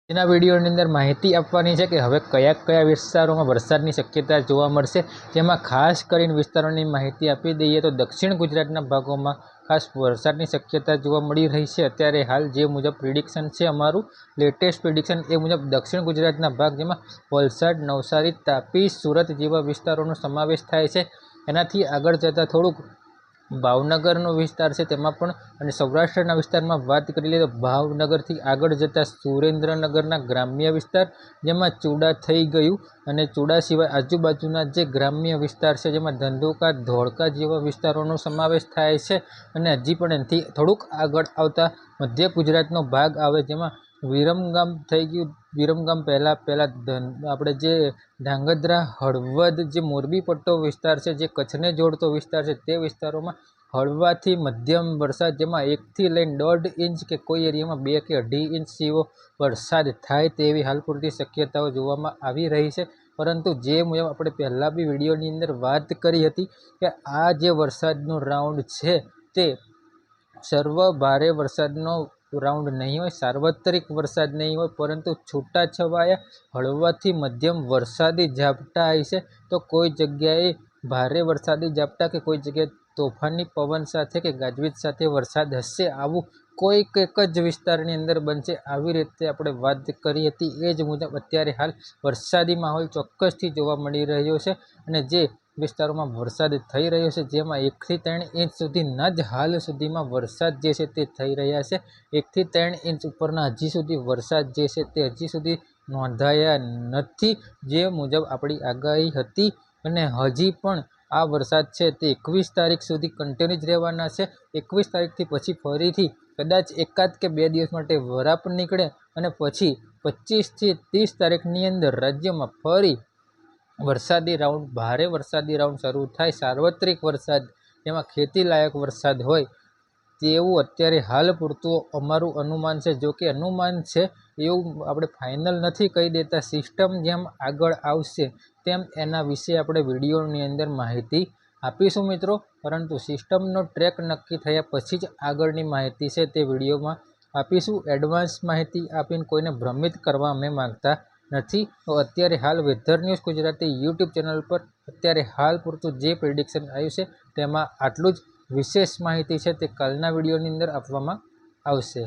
એના વિડીયોની અંદર માહિતી આપવાની છે કે હવે કયા કયા વિસ્તારોમાં વરસાદની શક્યતા જોવા મળશે, જેમાં ખાસ કરીને વિસ્તારોની માહિતી આપી દઈએ તો દક્ષિણ ગુજરાતના ભાગોમાં ખાસ વરસાદની શક્યતા જોવા મળી રહી છે. અત્યારે હાલ જે મુજબ પ્રિડિક્શન છે, અમારું લેટેસ્ટ પ્રિડિક્શન એ મુજબ દક્ષિણ ગુજરાતના ભાગ જેમાં વલસાડ, નવસારી, તાપી, સુરત જેવા વિસ્તારોનો સમાવેશ થાય છે. એનાથી આગળ જતાં થોડુંક ભાવનગરનો વિસ્તાર છે તેમાં પણ, અને સૌરાષ્ટ્રના વિસ્તારમાં વાત કરી લઈએ તો ભાવનગરથી આગળ જતાં સુરેન્દ્રનગરના ગ્રામ્ય વિસ્તાર જેમાં ચુડા થઈ ગયું, અને ચુડા સિવાય આજુબાજુના જે ગ્રામ્ય વિસ્તાર છે જેમાં ધંધુકા, ધોળકા જેવા વિસ્તારોનો સમાવેશ થાય છે. અને હજી પણ એનાથી થોડુંક આગળ આવતા મધ્ય ગુજરાતનો ભાગ આવે જેમાં વિરમગામ થઈ ગયું. વિરમગામ પહેલાં આપણે જે ધાંગધ્રા, હળવદ, જે મોરબી પટ્ટો વિસ્તાર છે, જે કચ્છને જોડતો વિસ્તાર છે, તે વિસ્તારોમાં હળવાથી મધ્યમ વરસાદ જેમાં 1 થી લઈને 1.5 ઇંચ કે કોઈ એરિયામાં 2 કે 2.5 ઇંચ જેવો વરસાદ થાય તેવી હાલ પૂરતી શક્યતાઓ જોવામાં આવી રહી છે. પરંતુ જે મુજબ આપણે પહેલાં બી વિડીયોની અંદર વાત કરી હતી કે આ જે વરસાદનો રાઉન્ડ છે તે સર્વ ભારે વરસાદનો રાઉન્ડ નહીં હોય, સાર્વત્રિક વરસાદ નહીં હોય, પરંતુ છૂટાછવાયા હળવાથી મધ્યમ વરસાદી ઝાપટા હશે. તો કોઈ જગ્યાએ ભારે વરસાદી ઝાપટા કે કોઈ જગ્યાએ તોફાની પવન સાથે કે ગાજવીજ સાથે વરસાદ હશે, આવું કોઈક એક જ વિસ્તારની અંદર બનશે, આવી રીતે આપણે વાત કરી હતી. એ જ મુજબ અત્યારે હાલ વરસાદી માહોલ ચોક્કસથી જોવા મળી રહ્યો છે, અને જે વિસ્તારોમાં વરસાદ થઈ રહ્યો છે જેમાં 1 થી 3 ઇંચ સુધીના જ હાલ સુધીમાં વરસાદ જે છે તે થઈ રહ્યા છે. 1 થી 3 ઇંચ ઉપરના હજી સુધી વરસાદ જે છે તે હજી સુધી નોંધાયા નથી, જે મુજબ આપણી આગાહી હતી. અને હજી પણ આ વરસાદ છે તે 21 તારીખ સુધી કન્ટિન્યુ જ રહેવાના છે. 21 તારીખથી પછી ફરીથી કદાચ એકાદ કે 2 દિવસ માટે વરાપ નીકળે અને પછી 25 થી 30 તારીખની અંદર રાજ્યમાં ફરી વરસાદી રાઉન્ડ, ભારે વરસાદી રાઉન્ડ શરૂ થાય, સાર્વત્રિક વરસાદ જેમાં ખેતીલાયક વરસાદ હોય તેવું અત્યારે હાલ પૂરતું અમારું અનુમાન છે. જો કે અનુમાન છે એવું આપણે ફાઇનલ નથી કહી દેતા. સિસ્ટમ જેમ આગળ આવશે તેમ એના વિશે આપણે વિડીયોની અંદર માહિતી આપીશું મિત્રો, પરંતુ સિસ્ટમનો ટ્રેક નક્કી થયા પછી જ આગળની માહિતી છે તે વિડીયોમાં આપીશું. એડવાન્સ માહિતી આપીને કોઈને ભ્રમિત કરવા અમે માગતા નથી. તો અત્યારે હાલ weather news Gujarati YouTube channel પર અત્યારે હાલ પૂરતું જે પ્રિડિક્શન આવ્યું છે તેમાં આટલું જ. વિશેષ માહિતી છે તે કાલના વિડીયોની અંદર આપવામાં આવશે.